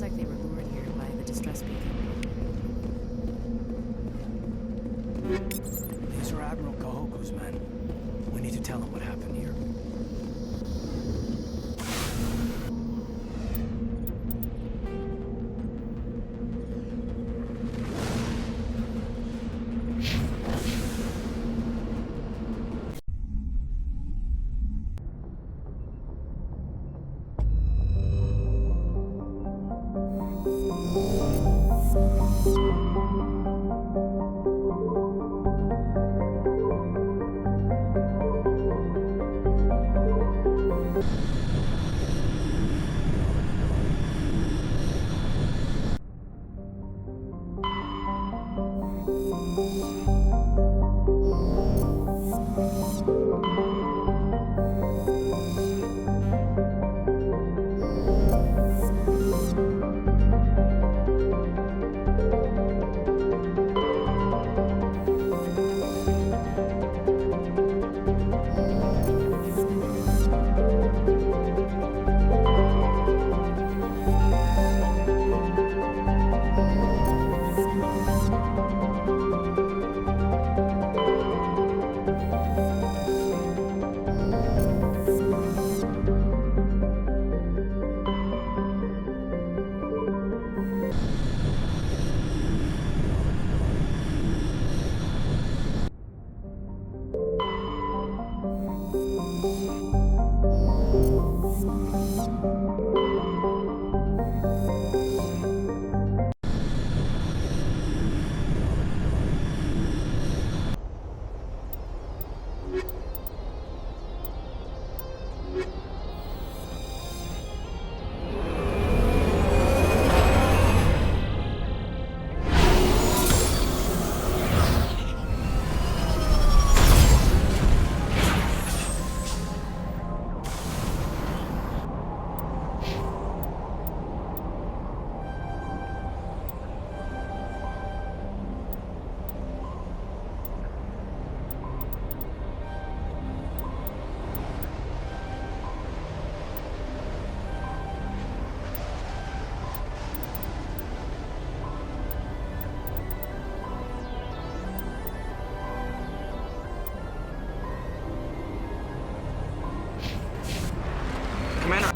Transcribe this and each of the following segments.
Looks like they were lured here by the distress beacon. These are Admiral Kahoku's men. We need to tell him what happened here. Commander.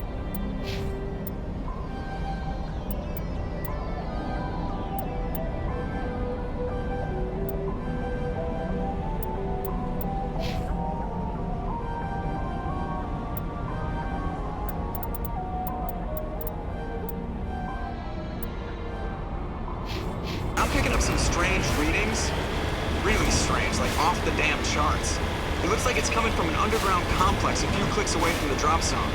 I'm picking up some strange readings. Really strange, like off the damn charts. It looks like it's coming from an underground complex a few clicks away from the drop zone.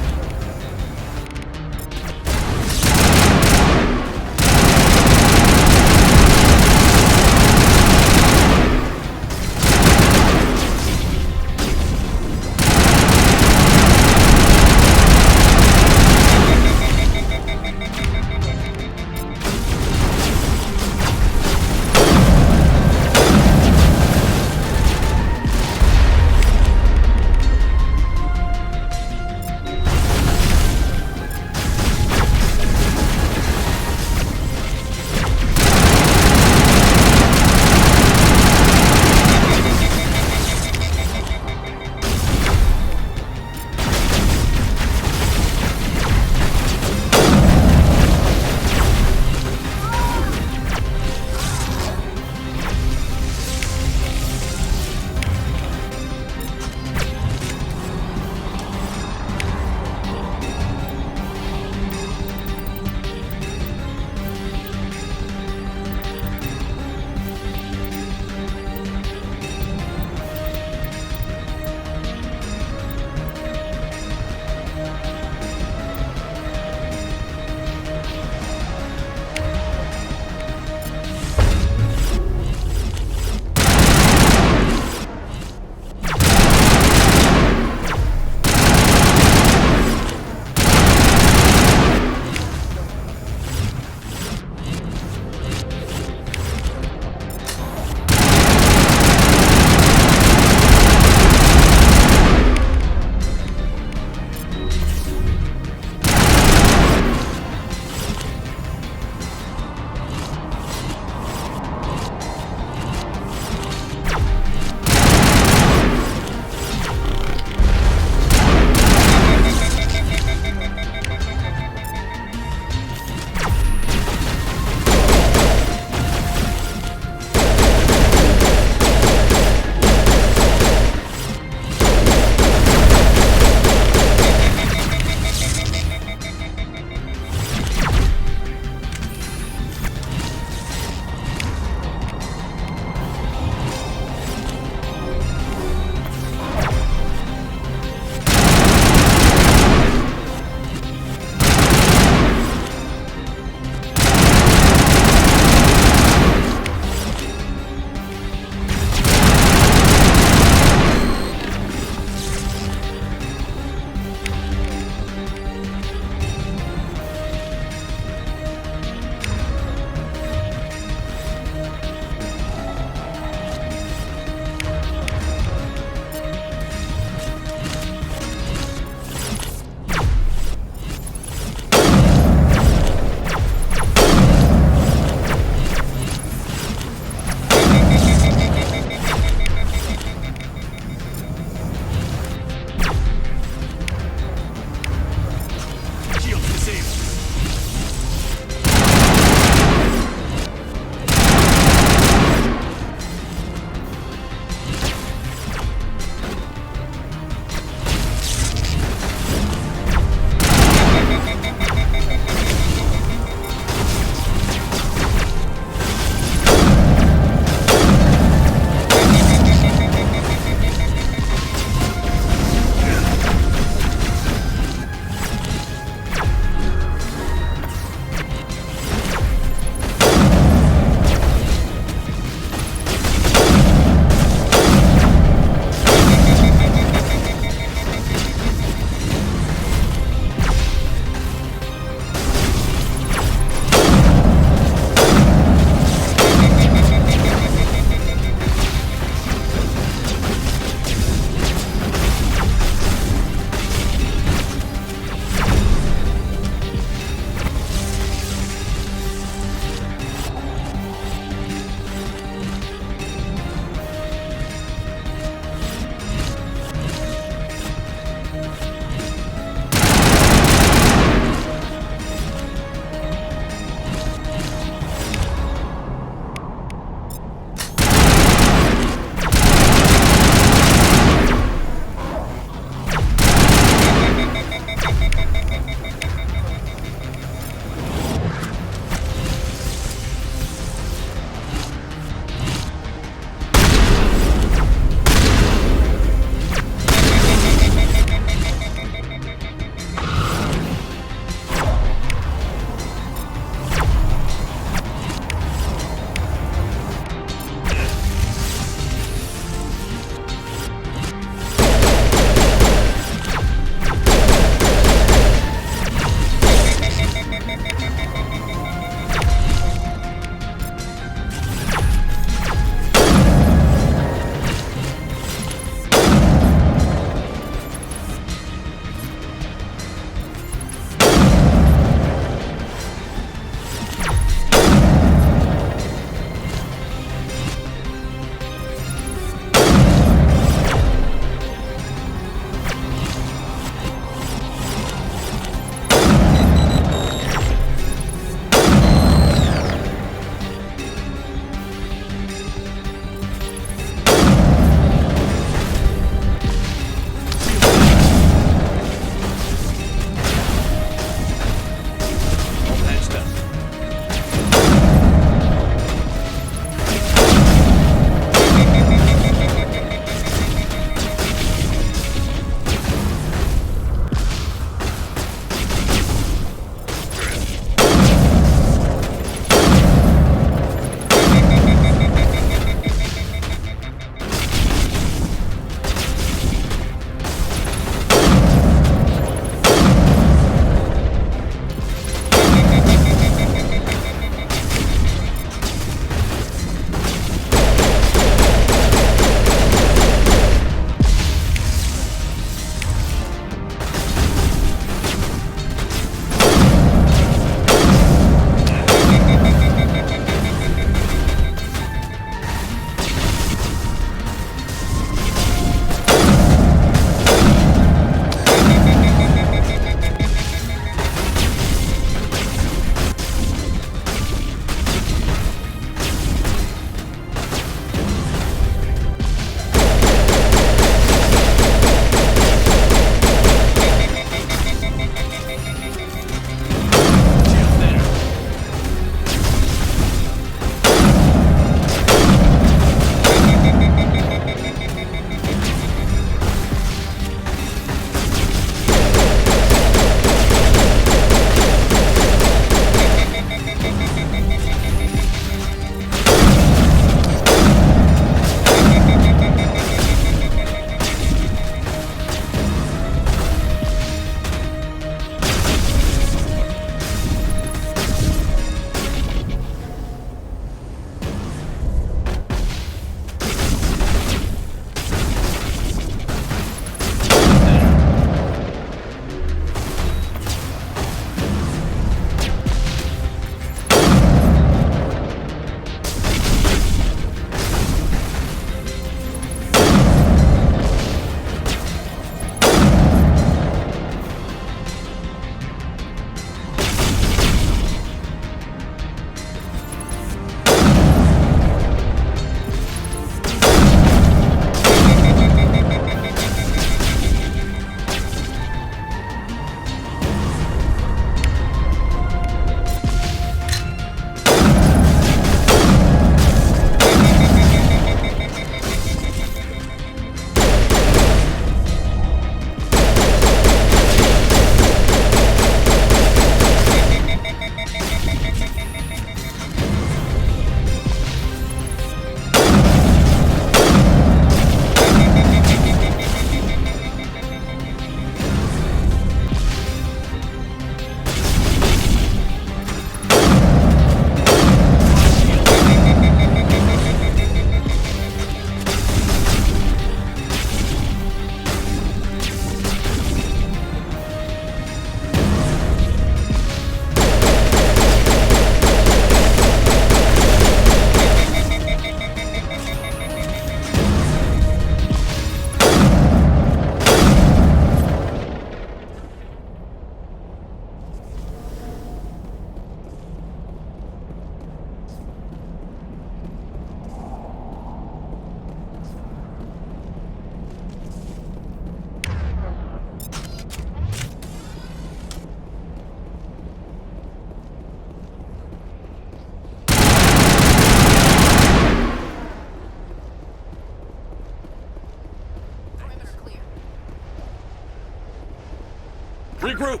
Regroup!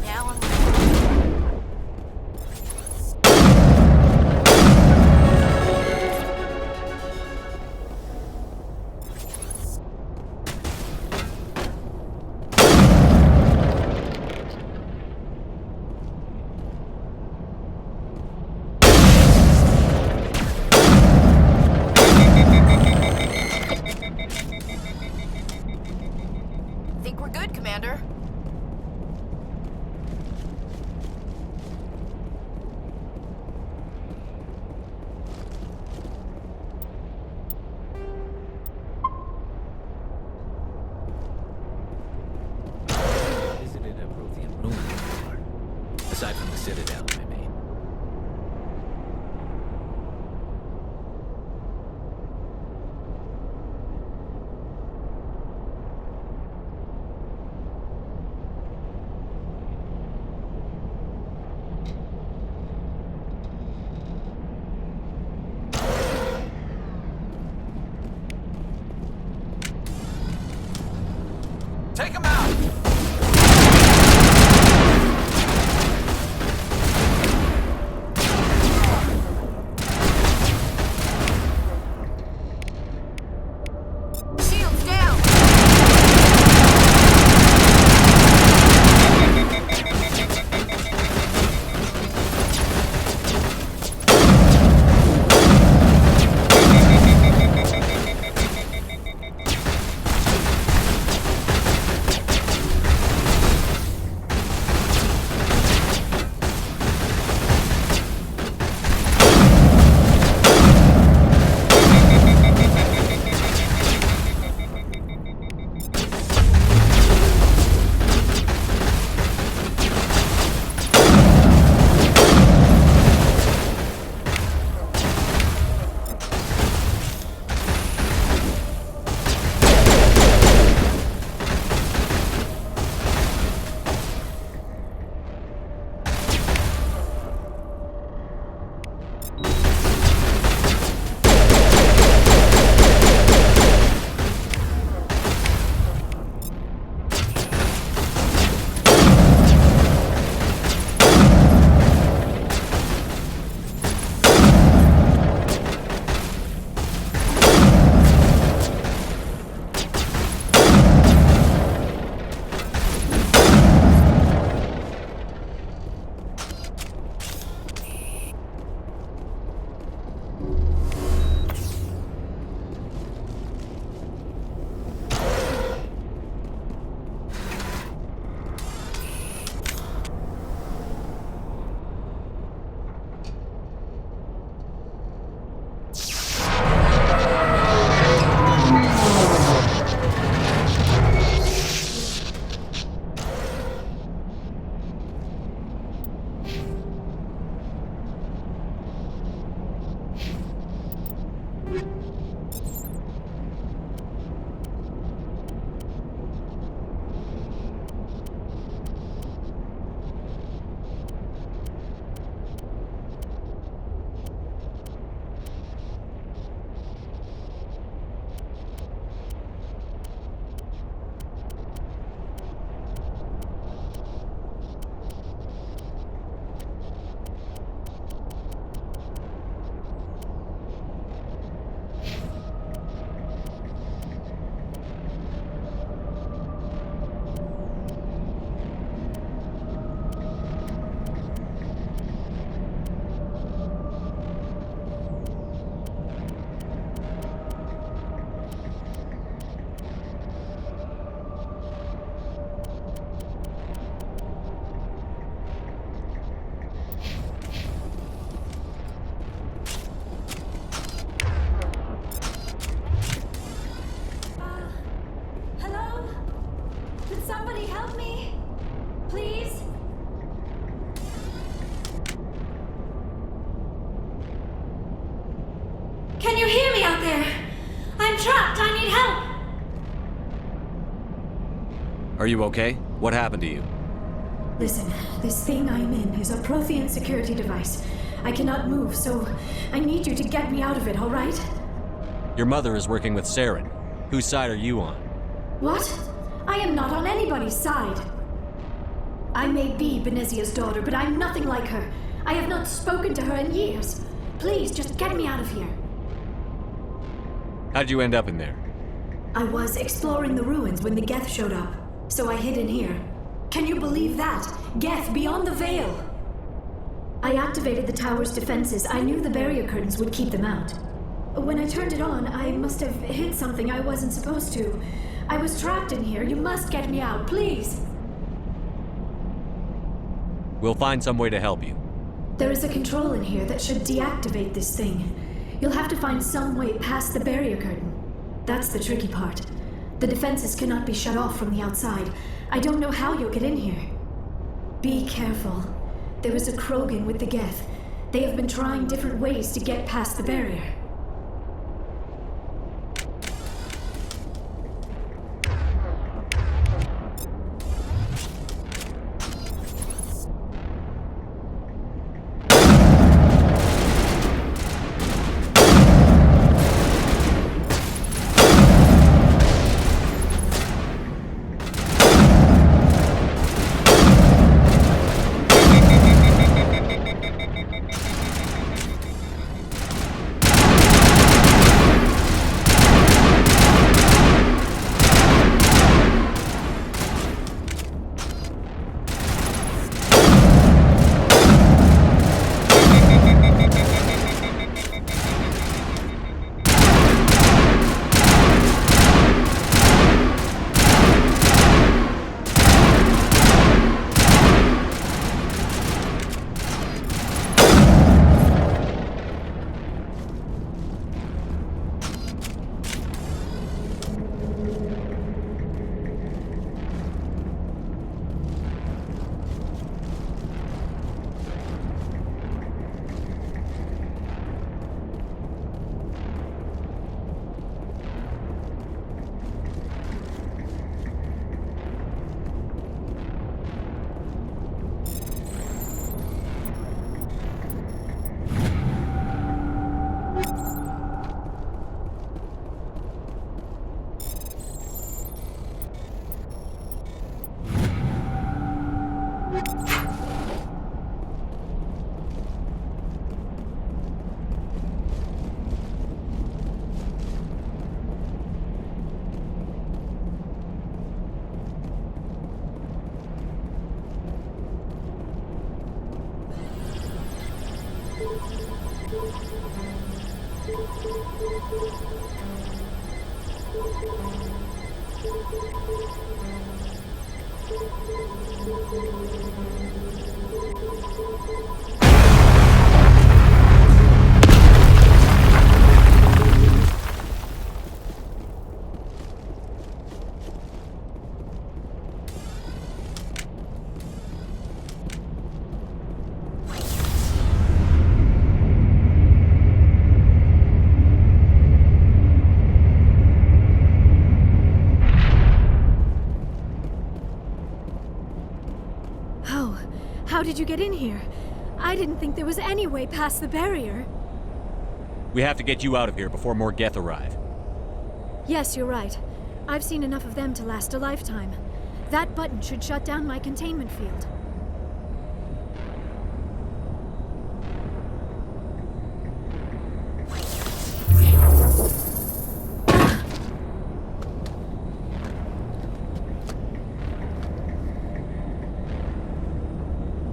Now I'm ready. Think we're good, Commander. Visited a Prothean ruin before. Aside from the Citadel, I mean. Take him out! Shields down! Could somebody help me? Please? Can you hear me out there? I'm trapped. I need help. Are you okay? What happened to you? Listen, this thing I'm in is a Prothean security device. I cannot move, so I need you to get me out of it, all right? Your mother is working with Saren. Whose side are you on? What? I am not on anybody's side. I may be Benezia's daughter, but I'm nothing like her. I have not spoken to her in years. Please, just get me out of here. How'd you end up in there? I was exploring the ruins when the Geth showed up, so I hid in here. Can you believe that? Geth beyond the veil! I activated the tower's defenses. I knew the barrier curtains would keep them out. When I turned it on, I must have hit something I wasn't supposed to. I was trapped in here. You must get me out, please! We'll find some way to help you. There is a control in here that should deactivate this thing. You'll have to find some way past the barrier curtain. That's the tricky part. The defenses cannot be shut off from the outside. I don't know how you'll get in here. Be careful. There is a Krogan with the Geth. They have been trying different ways to get past the barrier. How did you get in here? I didn't think there was any way past the barrier. We have to get you out of here before more Geth arrive. Yes, you're right. I've seen enough of them to last a lifetime. That button should shut down my containment field.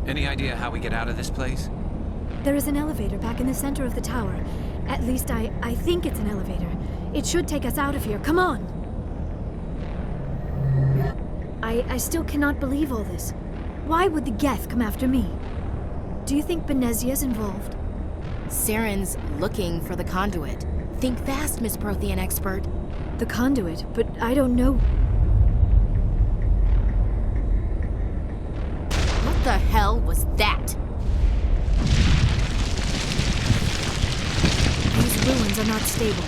Any idea how we get out of this place? There is an elevator back in the center of the tower. At least I think it's an elevator. It should take us out of here. Come on! I still cannot believe all this. Why would the Geth come after me? Do you think Benezia's involved? Saren's looking for the conduit. Think fast, Miss Prothean expert. The conduit, but I don't know. the hell was that? These ruins are not stable.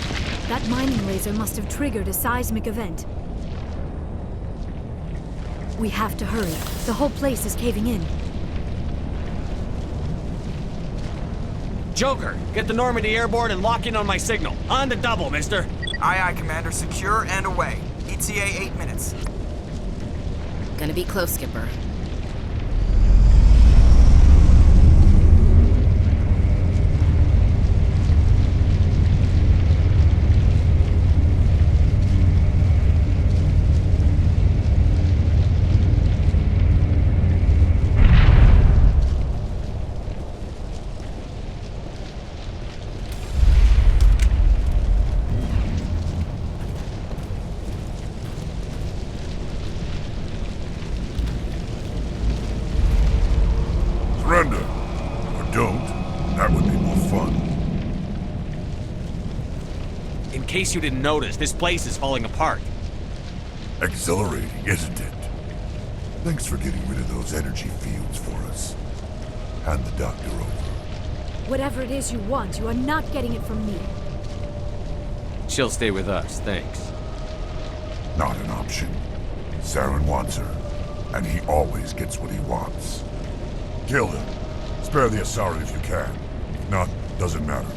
That mining laser must have triggered a seismic event. We have to hurry. The whole place is caving in. Joker, get the Normandy airborne and lock in on my signal. On the double, mister. Aye, aye, Commander. Secure and away. ETA 8 minutes. Gonna be close, Skipper. Surrender. Or don't. That would be more fun. In case you didn't notice, this place is falling apart. Exhilarating, isn't it? Thanks for getting rid of those energy fields for us. Hand the doctor over. Whatever it is you want, you are not getting it from me. She'll stay with us, thanks. Not an option. Saren wants her, and he always gets what he wants. Kill him. Spare the Asari if you can. If not, doesn't matter.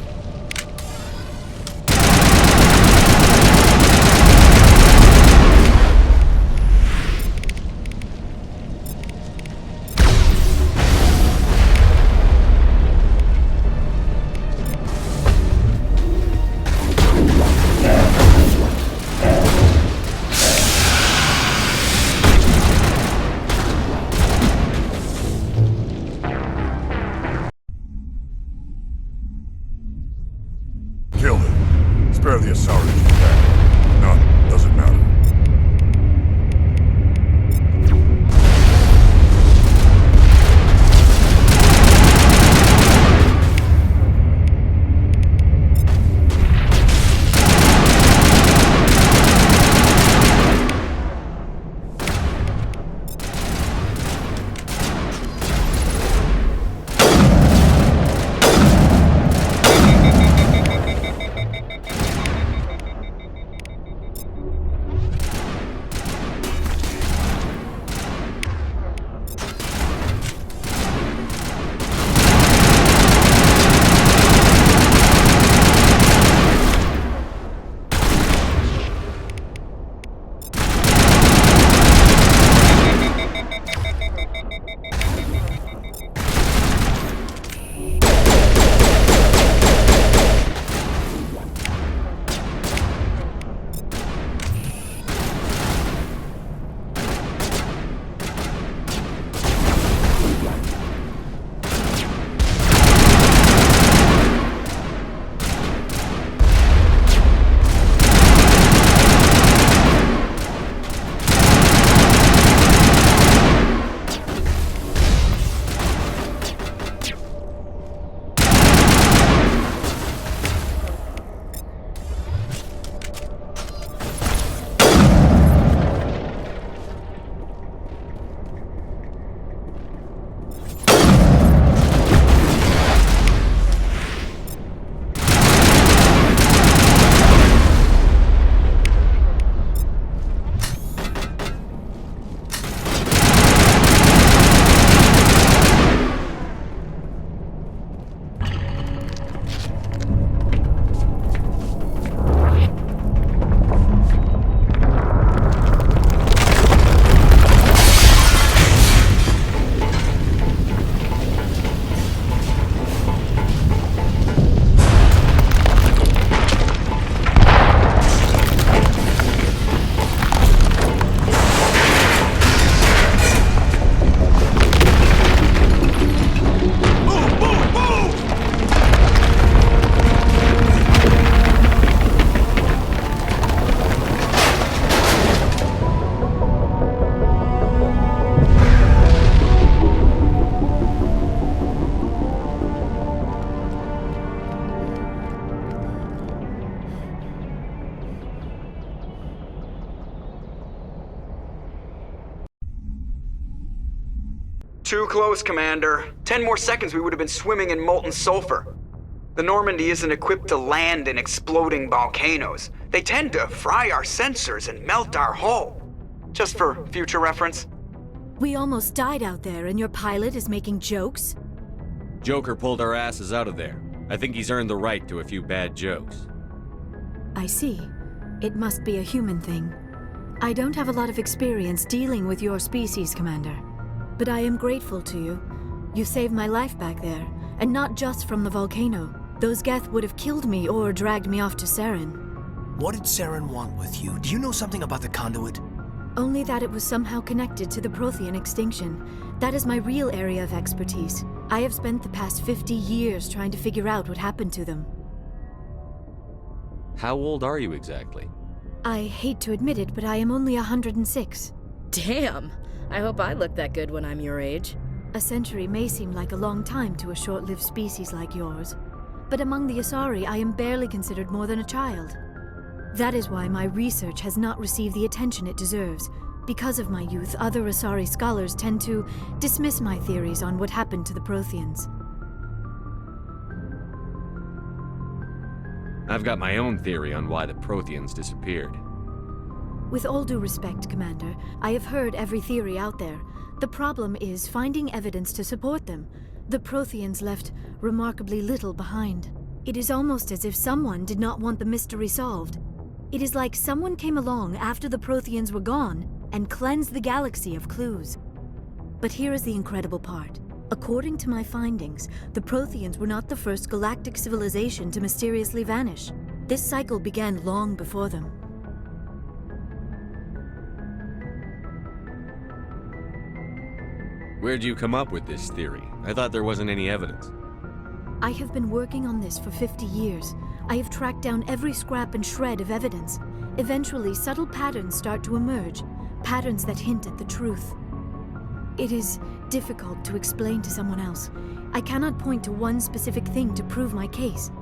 Too close, Commander. 10 more seconds we would have been swimming in molten sulfur. The Normandy isn't equipped to land in exploding volcanoes. They tend to fry our sensors and melt our hull. Just for future reference. We almost died out there, and your pilot is making jokes? Joker pulled our asses out of there. I think he's earned the right to a few bad jokes. I see. It must be a human thing. I don't have a lot of experience dealing with your species, Commander. But I am grateful to you. You saved my life back there, and not just from the volcano. Those Geth would have killed me or dragged me off to Saren. What did Saren want with you? Do you know something about the conduit? Only that it was somehow connected to the Prothean extinction. That is my real area of expertise. I have spent the past 50 years trying to figure out what happened to them. How old are you exactly? I hate to admit it, but I am only 106. Damn! I hope I look that good when I'm your age. A century may seem like a long time to a short-lived species like yours, but among the Asari, I am barely considered more than a child. That is why my research has not received the attention it deserves. Because of my youth, other Asari scholars tend to dismiss my theories on what happened to the Protheans. I've got my own theory on why the Protheans disappeared. With all due respect, Commander, I have heard every theory out there. The problem is finding evidence to support them. The Protheans left remarkably little behind. It is almost as if someone did not want the mystery solved. It is like someone came along after the Protheans were gone and cleansed the galaxy of clues. But here is the incredible part. According to my findings, the Protheans were not the first galactic civilization to mysteriously vanish. This cycle began long before them. Where'd you come up with this theory? I thought there wasn't any evidence. I have been working on this for 50 years. I have tracked down every scrap and shred of evidence. Eventually, subtle patterns start to emerge, patterns that hint at the truth. It is difficult to explain to someone else. I cannot point to one specific thing to prove my case.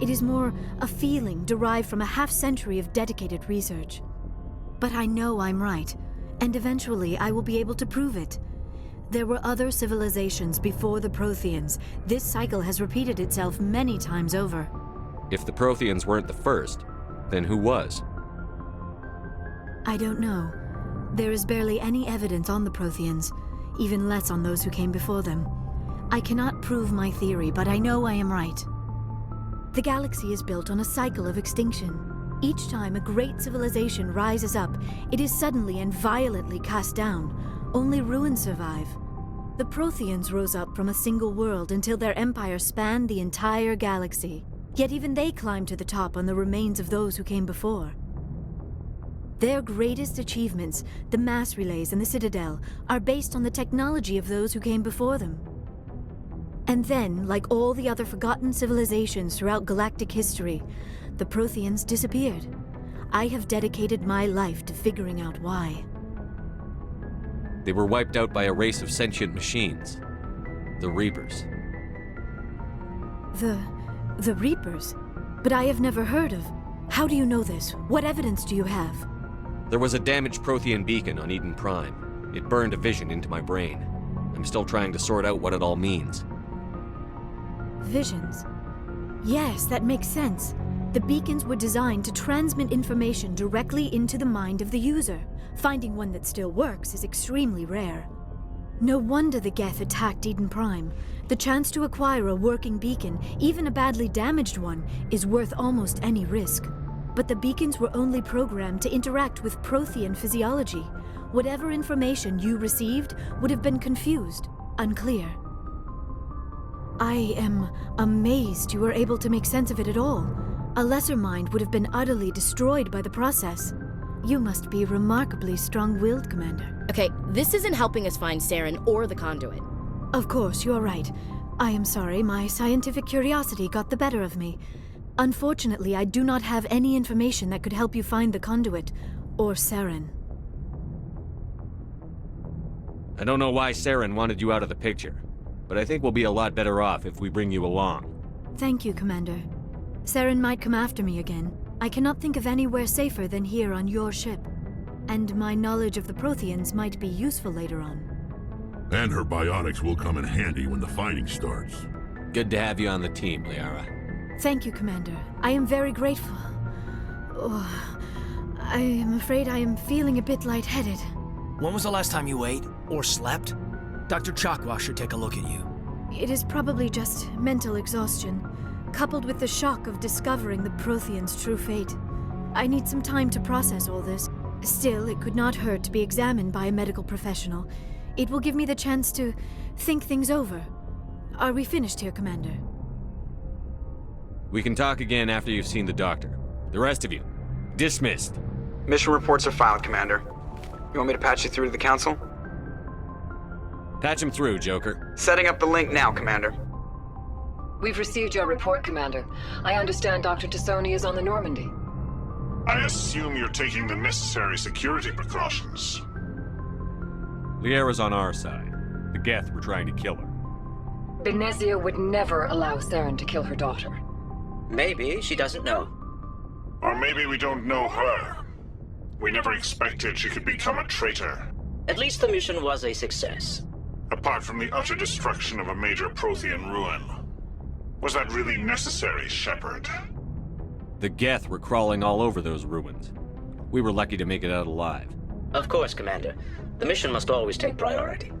It is more a feeling derived from a half-century of dedicated research. But I know I'm right, and eventually I will be able to prove it. There were other civilizations before the Protheans. This cycle has repeated itself many times over. If the Protheans weren't the first, then who was? I don't know. There is barely any evidence on the Protheans, even less on those who came before them. I cannot prove my theory, but I know I am right. The galaxy is built on a cycle of extinction. Each time a great civilization rises up, it is suddenly and violently cast down. Only ruins survive. The Protheans rose up from a single world until their empire spanned the entire galaxy. Yet even they climbed to the top on the remains of those who came before. Their greatest achievements, the mass relays and the Citadel, are based on the technology of those who came before them. And then, like all the other forgotten civilizations throughout galactic history, the Protheans disappeared. I have dedicated my life to figuring out why. They were wiped out by a race of sentient machines. The Reapers. The Reapers? But I have never heard of. How do you know this? What evidence do you have? There was a damaged Prothean beacon on Eden Prime. It burned a vision into my brain. I'm still trying to sort out what it all means. Visions. Yes, that makes sense. The beacons were designed to transmit information directly into the mind of the user. Finding one that still works is extremely rare. No wonder the Geth attacked Eden Prime. The chance to acquire a working beacon, even a badly damaged one, is worth almost any risk. But the beacons were only programmed to interact with Prothean physiology. Whatever information you received would have been confused, unclear. I am amazed you were able to make sense of it at all. A lesser mind would have been utterly destroyed by the process. You must be remarkably strong-willed, Commander. Okay, this isn't helping us find Saren or the conduit. Of course, you're right. I am sorry, my scientific curiosity got the better of me. Unfortunately, I do not have any information that could help you find the conduit, or Saren. I don't know why Saren wanted you out of the picture, but I think we'll be a lot better off if we bring you along. Thank you, Commander. Saren might come after me again. I cannot think of anywhere safer than here on your ship. And my knowledge of the Protheans might be useful later on. And her biotics will come in handy when the fighting starts. Good to have you on the team, Liara. Thank you, Commander. I am very grateful. Oh, I am afraid I am feeling a bit lightheaded. When was the last time you ate? Or slept? Dr. Chakwa should take a look at you. It is probably just mental exhaustion, coupled with the shock of discovering the Prothean's true fate. I need some time to process all this. Still, it could not hurt to be examined by a medical professional. It will give me the chance to think things over. Are we finished here, Commander? We can talk again after you've seen the doctor. The rest of you, dismissed. Mission reports are filed, Commander. You want me to patch you through to the Council? Patch him through, Joker. Setting up the link now, Commander. We've received your report, Commander. I understand Dr. Sony is on the Normandy. I assume you're taking the necessary security precautions. Liara's on our side. The Geth were trying to kill her. Benezia would never allow Saren to kill her daughter. Maybe she doesn't know. Or maybe we don't know her. We never expected she could become a traitor. At least the mission was a success. Apart from the utter destruction of a major Prothean ruin. Was that really necessary, Shepard? The Geth were crawling all over those ruins. We were lucky to make it out alive. Of course, Commander. The mission must always take priority.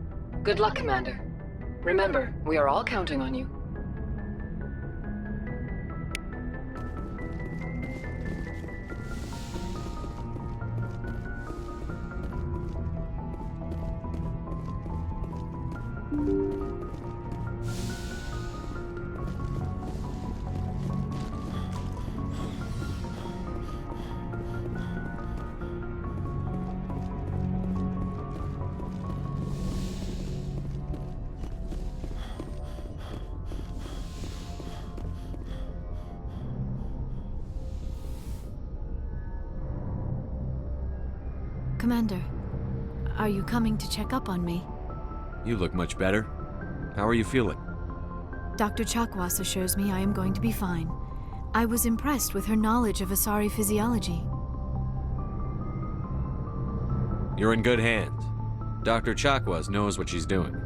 Good luck, Commander. Remember, we are all counting on you. Commander, are you coming to check up on me? You look much better. How are you feeling? Dr. Chakwas assures me I am going to be fine. I was impressed with her knowledge of Asari physiology. You're in good hands. Dr. Chakwas knows what she's doing.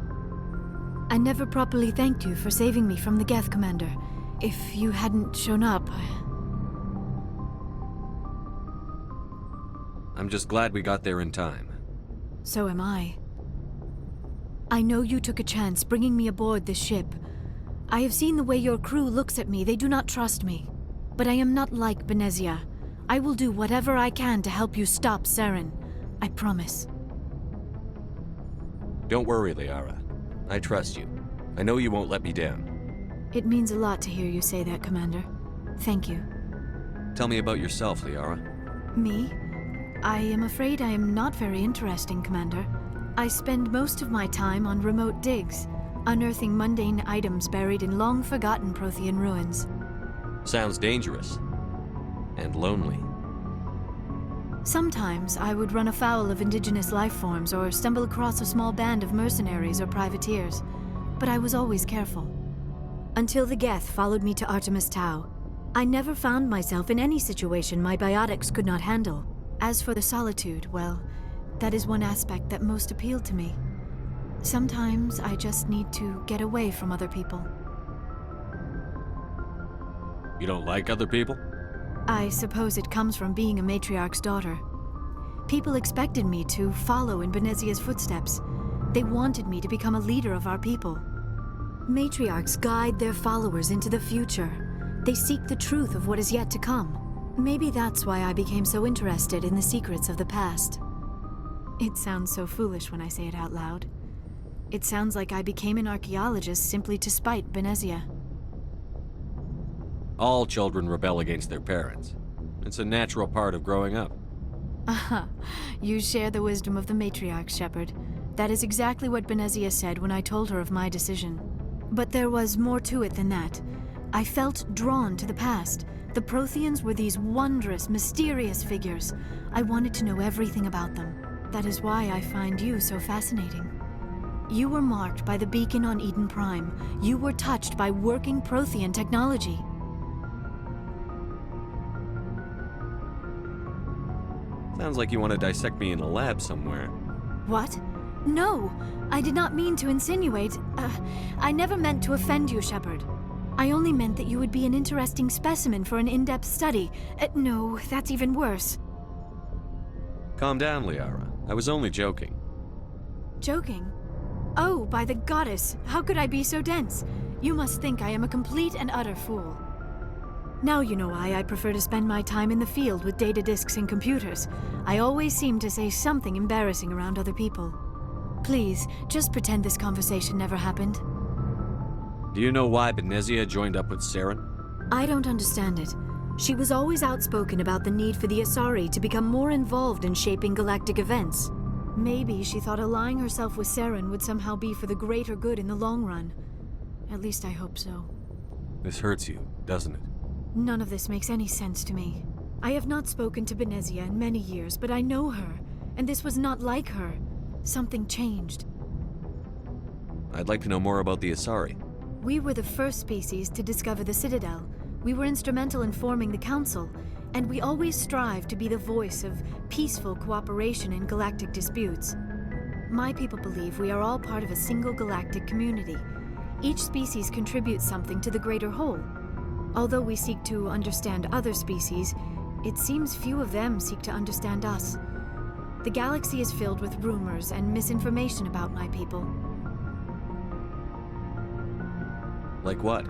I never properly thanked you for saving me from the Geth, Commander. If you hadn't shown up... I'm just glad we got there in time. So am I. I know you took a chance bringing me aboard this ship. I have seen the way your crew looks at me. They do not trust me. But I am not like Benezia. I will do whatever I can to help you stop Saren. I promise. Don't worry, Liara. I trust you. I know you won't let me down. It means a lot to hear you say that, Commander. Thank you. Tell me about yourself, Liara. Me? I am afraid I am not very interesting, Commander. I spend most of my time on remote digs, unearthing mundane items buried in long-forgotten Prothean ruins. Sounds dangerous. And lonely. Sometimes I would run afoul of indigenous life forms or stumble across a small band of mercenaries or privateers, but I was always careful. Until the Geth followed me to Artemis Tau, I never found myself in any situation my biotics could not handle. As for the solitude, well, that is one aspect that most appealed to me. Sometimes I just need to get away from other people. You don't like other people? I suppose it comes from being a matriarch's daughter. People expected me to follow in Benezia's footsteps. They wanted me to become a leader of our people. Matriarchs guide their followers into the future. They seek the truth of what is yet to come. Maybe that's why I became so interested in the secrets of the past. It sounds so foolish when I say it out loud. It sounds like I became an archaeologist simply to spite Benezia. All children rebel against their parents. It's a natural part of growing up. Aha, you share the wisdom of the matriarch, Shepard. That is exactly what Benezia said when I told her of my decision. But there was more to it than that. I felt drawn to the past. The Protheans were these wondrous, mysterious figures. I wanted to know everything about them. That is why I find you so fascinating. You were marked by the beacon on Eden Prime. You were touched by working Prothean technology. Sounds like you want to dissect me in a lab somewhere. What? No, I did not mean to insinuate. I never meant to offend you, Shepard. I only meant that you would be an interesting specimen for an in-depth study. No, that's even worse. Calm down, Liara. I was only joking. Joking? Oh, by the goddess, how could I be so dense? You must think I am a complete and utter fool. Now you know why I prefer to spend my time in the field with data disks and computers. I always seem to say something embarrassing around other people. Please, just pretend this conversation never happened. Do you know why Benezia joined up with Saren? I don't understand it. She was always outspoken about the need for the Asari to become more involved in shaping galactic events. Maybe she thought allying herself with Saren would somehow be for the greater good in the long run. At least I hope so. This hurts you, doesn't it? None of this makes any sense to me. I have not spoken to Benezia in many years, but I know her, and this was not like her. Something changed. I'd like to know more about the Asari. We were the first species to discover the Citadel. We were instrumental in forming the Council, and we always strive to be the voice of peaceful cooperation in galactic disputes. My people believe we are all part of a single galactic community. Each species contributes something to the greater whole. Although we seek to understand other species, it seems few of them seek to understand us. The galaxy is filled with rumors and misinformation about my people. Like what?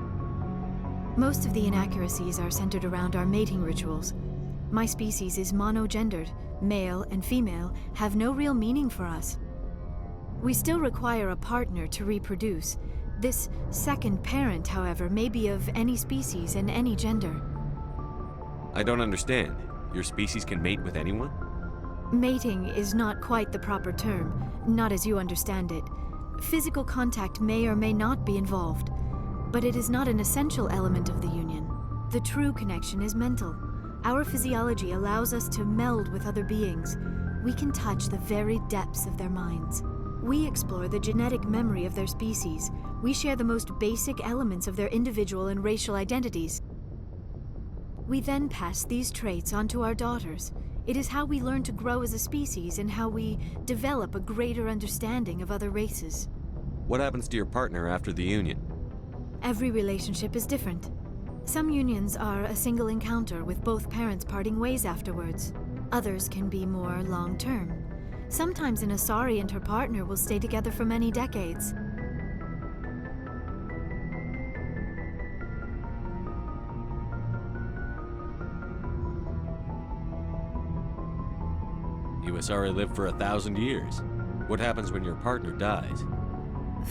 Most of the inaccuracies are centered around our mating rituals. My species is monogendered. Male and female have no real meaning for us. We still require a partner to reproduce. This second parent, however, may be of any species and any gender. I don't understand. Your species can mate with anyone? Mating is not quite the proper term, not as you understand it. Physical contact may or may not be involved, but it is not an essential element of the union. The true connection is mental. Our physiology allows us to meld with other beings. We can touch the very depths of their minds. We explore the genetic memory of their species. We share the most basic elements of their individual and racial identities. We then pass these traits on to our daughters. It is how we learn to grow as a species and how we develop a greater understanding of other races. What happens to your partner after the union? Every relationship is different. Some unions are a single encounter with both parents parting ways afterwards. Others can be more long-term. Sometimes an Asari and her partner will stay together for many decades. You Asari live for 1,000 years. What happens when your partner dies?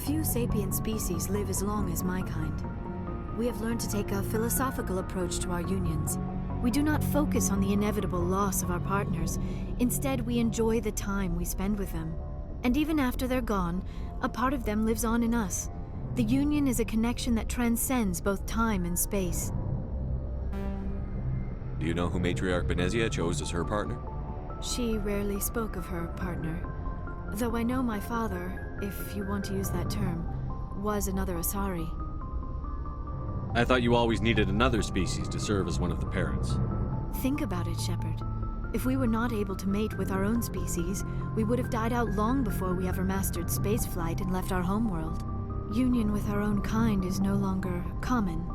Few sapient species live as long as my kind. We have learned to take a philosophical approach to our unions. We do not focus on the inevitable loss of our partners. Instead, we enjoy the time we spend with them. And even after they're gone, a part of them lives on in us. The union is a connection that transcends both time and space. Do you know who Matriarch Benezia chose as her partner? She rarely spoke of her partner. Though I know my father, if you want to use that term, was another Asari. I thought you always needed another species to serve as one of the parents. Think about it, Shepard. If we were not able to mate with our own species, we would have died out long before we ever mastered spaceflight and left our homeworld. Union with our own kind is no longer common,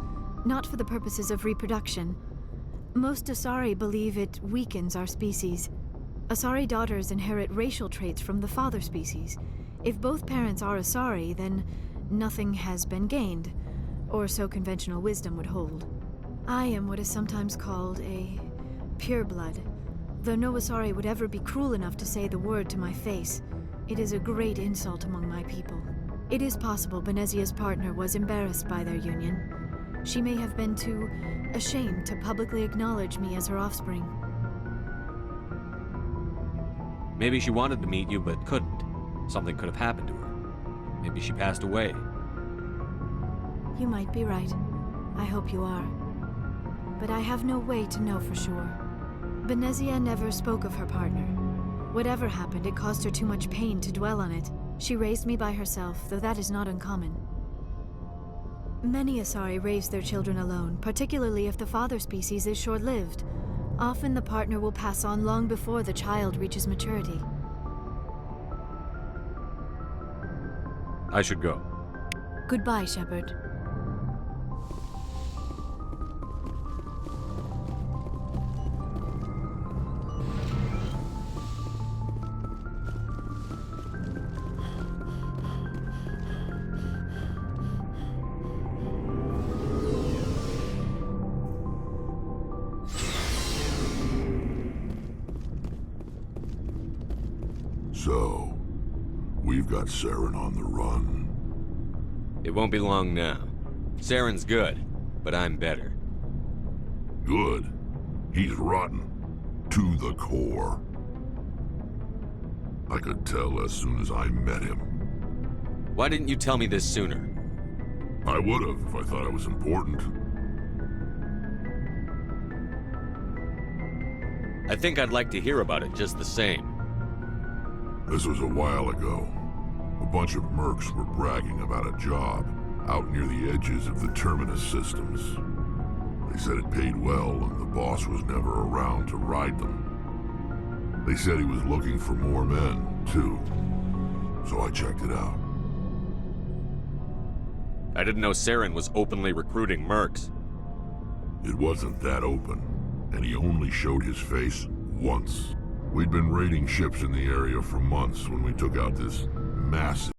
not for the purposes of reproduction. Most Asari believe it weakens our species. Asari daughters inherit racial traits from the father species. If both parents are Asari, then nothing has been gained, or so conventional wisdom would hold. I am what is sometimes called a pureblood, though no Asari would ever be cruel enough to say the word to my face. It is a great insult among my people. It is possible Benezia's partner was embarrassed by their union. She may have been too ashamed to publicly acknowledge me as her offspring. Maybe she wanted to meet you, but couldn't. Something could have happened to her. Maybe she passed away. You might be right. I hope you are. But I have no way to know for sure. Benezia never spoke of her partner. Whatever happened, it caused her too much pain to dwell on it. She raised me by herself, though that is not uncommon. Many Asari raise their children alone, particularly if the father species is short-lived. Often the partner will pass on long before the child reaches maturity. I should go. Goodbye, Shepard. So, we've got Saren on the run. It won't be long now. Saren's good, but I'm better. Good. He's rotten. To the core. I could tell as soon as I met him. Why didn't you tell me this sooner? I would've if I thought it was important. I think I'd like to hear about it just the same. This was a while ago. A bunch of mercs were bragging about a job out near the edges of the Terminus systems. They said it paid well and the boss was never around to ride them. They said he was looking for more men, too. So I checked it out. I didn't know Saren was openly recruiting mercs. It wasn't that open, and he only showed his face once. We'd been raiding ships in the area for months when we took out this massive